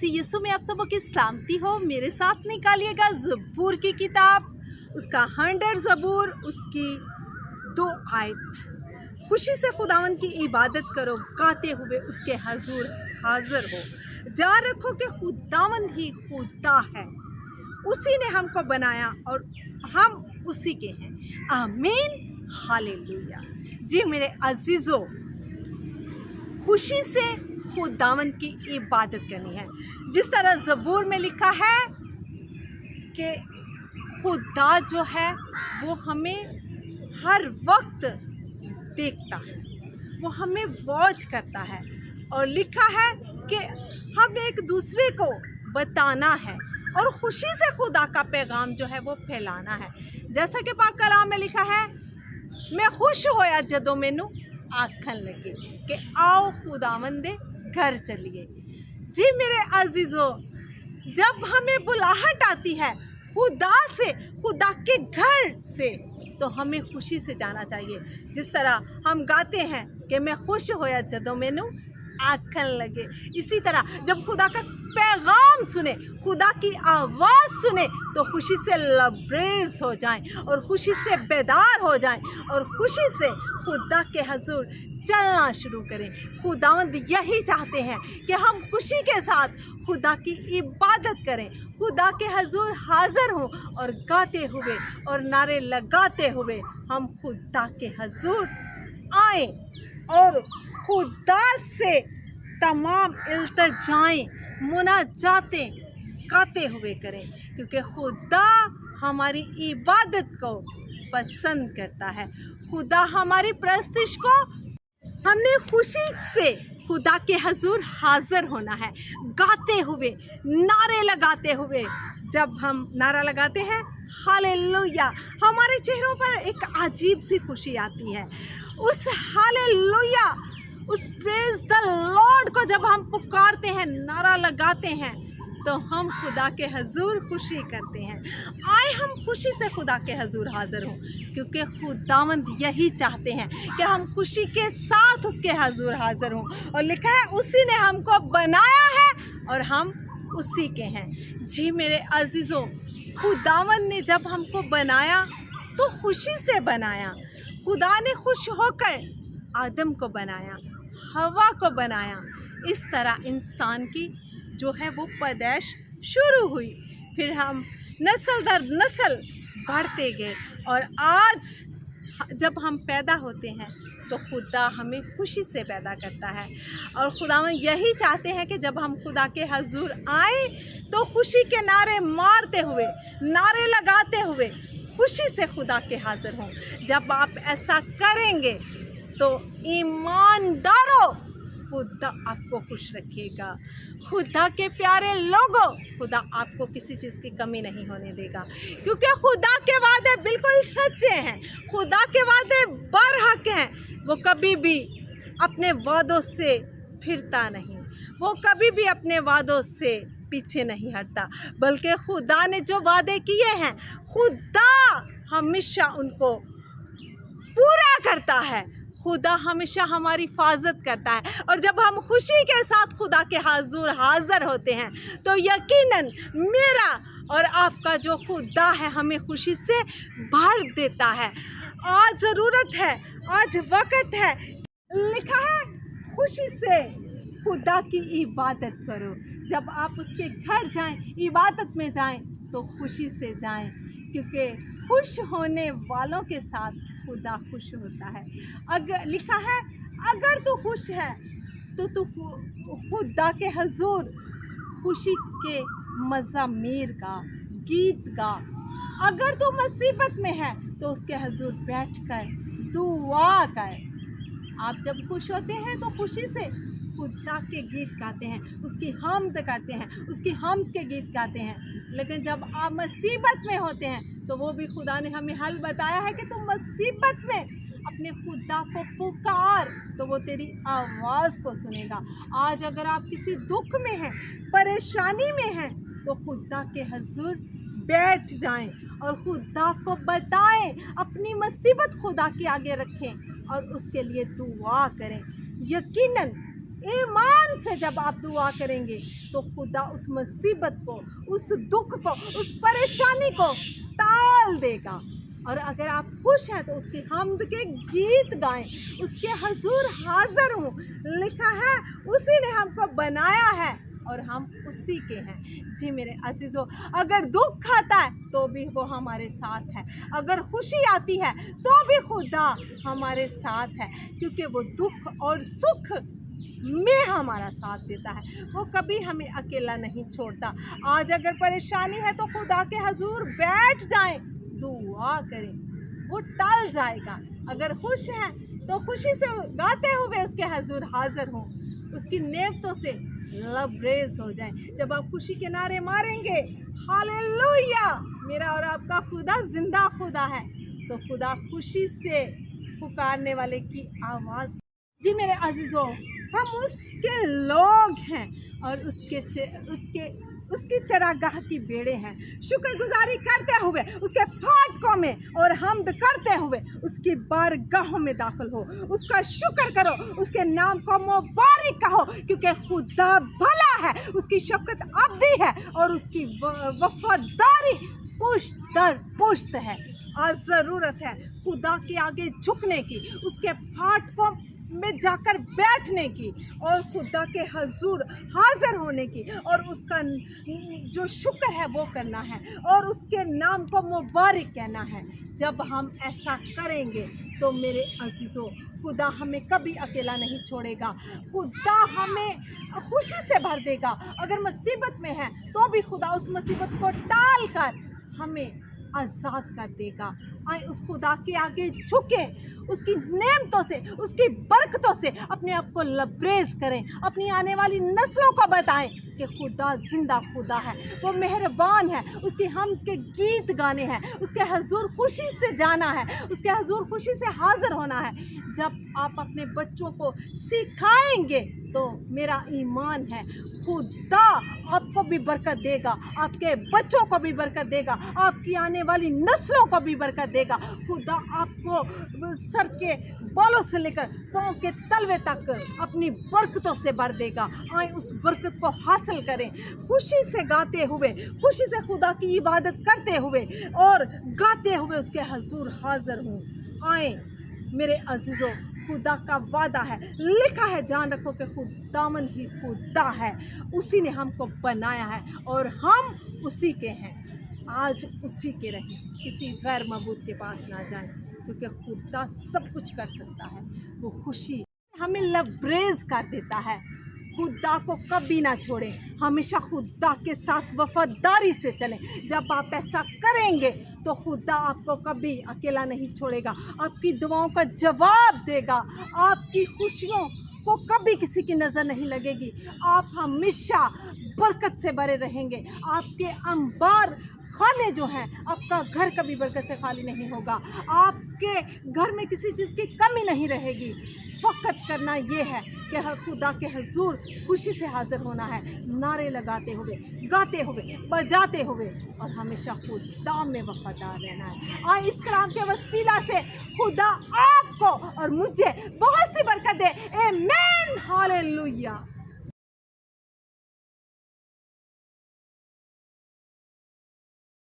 यीशु में आप सबों की सलामती हो। मेरे साथ निकालिएगा ज़बूर की किताब, उसका 100 ज़बूर, उसकी 2 आयत। खुशी से खुदावंद की इबादत करो, गाते हुए उसके हजूर हाजिर हो। जान रखो कि खुदावंद ही खुदा है, उसी ने हमको बनाया और हम उसी के हैं। आमीन, हालेलुया। जी मेरे अजीज़ों, खुशी से खुदावंद की इबादत करनी है। जिस तरह ज़बूर में लिखा है कि खुदा जो है वो हमें हर वक्त देखता है, वो हमें वॉच करता है, और लिखा है कि हमने एक दूसरे को बताना है और खुशी से खुदा का पैगाम जो है वो फैलाना है। जैसा कि पाक कलाम में लिखा है, मैं खुश होया जदों मैनू आखन लगे कि आओ खुदावंद दे घर चलिए। जी मेरे अजीज़ों, जब हमें बुलाहट आती है खुदा से, खुदा के घर से, तो हमें खुशी से जाना चाहिए। जिस तरह हम गाते हैं कि मैं खुश होया जदों मैनू आखन लगे, इसी तरह जब खुदा का पैगाम सुने, खुदा की आवाज़ सुने, तो खुशी से लबरेज हो जाएं और खुशी से बेदार हो जाएं और खुशी से खुदा के हजूर चलना शुरू करें। खुदावंद यही चाहते हैं कि हम खुशी के साथ खुदा की इबादत करें, खुदा के हजूर हाजिर हों और गाते हुए और नारे लगाते हुए हम खुदा के हजूर आएँ और खुदा से तमाम इल्तिजाएं, मुनाजातें गाते हुए करें, क्योंकि खुदा हमारी इबादत को पसंद करता है। खुदा हमारी परस्तिश को, हमने खुशी से खुदा के हजूर हाजिर होना है, गाते हुए, नारे लगाते हुए। जब हम नारा लगाते हैं हालेलुया, हमारे चेहरों पर एक अजीब सी खुशी आती है। उस हालेलुया, उस प्रेज द लॉर्ड को जब हम पुकारते हैं, नारा लगाते हैं, तो हम खुदा के हजूर खुशी करते हैं। आए हम खुशी से खुदा के हजूर हाजिर हों, क्योंकि खुदावंद यही चाहते हैं कि हम खुशी के साथ उसके हजूर हाजिर हों। और लिखा है उसी ने हमको बनाया है और हम उसी के हैं। जी मेरे अजीज़ों, खुदावंद ने जब हमको बनाया तो खुशी से बनाया। खुदा ने खुश होकर आदम को बनाया, हवा को बनाया। इस तरह इंसान की जो है वो पैदाइश शुरू हुई, फिर हम नस्ल दर नस्ल बढ़ते गए, और आज जब हम पैदा होते हैं तो खुदा हमें खुशी से पैदा करता है। और खुदावंद यही चाहते हैं कि जब हम खुदा के हजूर आए तो खुशी के नारे मारते हुए, नारे लगाते हुए खुशी से खुदा के हाजिर हों। जब आप ऐसा करेंगे तो ईमानदारों, खुदा आपको खुश रखेगा। खुदा के प्यारे लोगों, खुदा आपको किसी चीज़ की कमी नहीं होने देगा, क्योंकि खुदा के वादे बिल्कुल सच्चे हैं, खुदा के वादे बरहक हैं। वो कभी भी अपने वादों से फिरता नहीं, वो कभी भी अपने वादों से पीछे नहीं हटता, बल्कि खुदा ने जो वादे किए हैं खुदा हमेशा उनको पूरा करता है। खुदा हमेशा हमारी हिफाजत करता है। और जब हम खुशी के साथ खुदा के हजूर हाजिर होते हैं तो यकीनन मेरा और आपका जो खुदा है हमें खुशी से भर देता है। आज ज़रूरत है, आज वक्त है, लिखा है खुशी से खुदा की इबादत करो। जब आप उसके घर जाएं, इबादत में जाएं, तो खुशी से जाएं, क्योंकि खुश होने वालों के साथ खुदा खुश होता है। अगर लिखा है अगर तू खुश है तो तू खुदा के हजूर खुशी के मज़ामीर गा, गीत गा। अगर तू मुसीबत में है तो उसके हजूर बैठकर दुआ कर। आप जब खुश होते हैं तो खुशी से खुदा के गीत गाते हैं, उसकी हमद करते हैं, उसकी हमद के गीत गाते हैं। लेकिन जब आप मुसीबत में होते हैं तो वो भी खुदा ने हमें हल बताया है कि तुम मुसीबत में अपने खुदा को पुकार, तो वो तेरी आवाज़ को सुनेगा। आज अगर आप किसी दुख में हैं, परेशानी में हैं, तो खुदा के हजूर बैठ जाएं और खुदा को बताएं, अपनी मुसीबत खुदा के आगे रखें और उसके लिए दुआ करें। यकीनन ईमान से जब आप दुआ करेंगे तो खुदा उस मुसीबत को, उस दुख को, उस परेशानी को टाल देगा। और अगर आप खुश हैं तो उसकी हम्द के गीत गाएं, उसके हजूर हाजिर हूँ। लिखा है उसी ने हमको बनाया है और हम उसी के हैं। जी मेरे अजीज़ों, अगर दुख आता है तो भी वो हमारे साथ है, अगर खुशी आती है तो भी खुदा हमारे साथ है, क्योंकि वो दुख और सुख में हमारा साथ देता है। वो कभी हमें अकेला नहीं छोड़ता। आज अगर परेशानी है तो खुदा के हजूर बैठ जाएं, दुआ करें, वो टल जाएगा। अगर खुश हैं तो खुशी से गाते हुए उसके हजूर हाजिर हों, उसकी नेमतों से लबरेज हो जाएं। जब आप खुशी के नारे मारेंगे, हालेलुया, मेरा और आपका खुदा जिंदा खुदा है, तो खुदा खुशी से पुकारने वाले की आवाज़। जी मेरे अजीज़ों, हम उसके लोग हैं और उसकी चरागाह की बेड़े हैं। शुक्रगुजारी करते हुए उसके फाटकों में और हम्द करते हुए उसकी बारगाहों में दाखिल हो, उसका शुक्र करो, उसके नाम को मुबारक कहो, क्योंकि खुदा भला है, उसकी शफकत अबदी है और उसकी वफादारी पुश्त दर पुश्त है। आज ज़रूरत है खुदा के आगे झुकने की, उसके फाटकों में जाकर बैठने की और खुदा के हजूर हाजिर होने की और उसका जो शुक्र है वो करना है और उसके नाम को मुबारक कहना है। जब हम ऐसा करेंगे तो मेरे अजीज़ों, खुदा हमें कभी अकेला नहीं छोड़ेगा, खुदा हमें खुशी से भर देगा। अगर मुसीबत में है तो भी खुदा उस मुसीबत को टाल कर हमें आज़ाद कर देगा। आए उस खुदा के आगे झुके, उसकी नेमतों से, उसकी बरकतों से अपने आप को लबरेज करें, अपनी आने वाली नस्लों को बताएं कि खुदा जिंदा खुदा है, वो मेहरबान है, उसकी हम के गीत गाने हैं, उसके हजूर खुशी से जाना है, उसके हजूर खुशी से हाजिर होना है। जब आप अपने बच्चों को सिखाएंगे तो मेरा ईमान है खुदा आपको भी बरकत देगा, आपके बच्चों को भी बरकत देगा, आपकी आने वाली नस्लों को भी बरकत देगा। खुदा आपको सर के बालों से लेकर पाँव के तलवे तक अपनी बरकतों से भर देगा। आए उस बरकत को हासिल करें, खुशी से गाते हुए, खुशी से खुदा की इबादत करते हुए और गाते हुए उसके हजूर हाजिर हूँ। आए मेरे अजीज़ों, खुदा का वादा है, लिखा है, जान रखो कि खुदावन ही खुदा है, उसी ने हमको बनाया है और हम उसी के हैं। आज उसी के रहें, किसी गैर मबूद के पास ना जाएं, क्योंकि खुदा सब कुछ कर सकता है। वो खुशी हमें लबरेज कर देता है। खुदा को कभी ना छोड़ें, हमेशा खुदा के साथ वफादारी से चलें। जब आप ऐसा करेंगे तो खुदा आपको कभी अकेला नहीं छोड़ेगा, आपकी दुआओं का जवाब देगा, आपकी खुशियों को कभी किसी की नज़र नहीं लगेगी। आप हमेशा बरकत से भरे रहेंगे, आपके अंबार खाने जो हैं, आपका घर कभी बरकत से खाली नहीं होगा, आपके घर में किसी चीज़ की कमी नहीं रहेगी। फ़कत करना ये है कि हर खुदा के हजूर खुशी से हाजिर होना है, नारे लगाते हुए, गाते हुए, बजाते हुए और हमेशा खुदा में वफादार रहना है। और इस कलाम के वसीला से खुदा आपको और मुझे बहुत सी बरकत दे। आमीन, हालेलुया।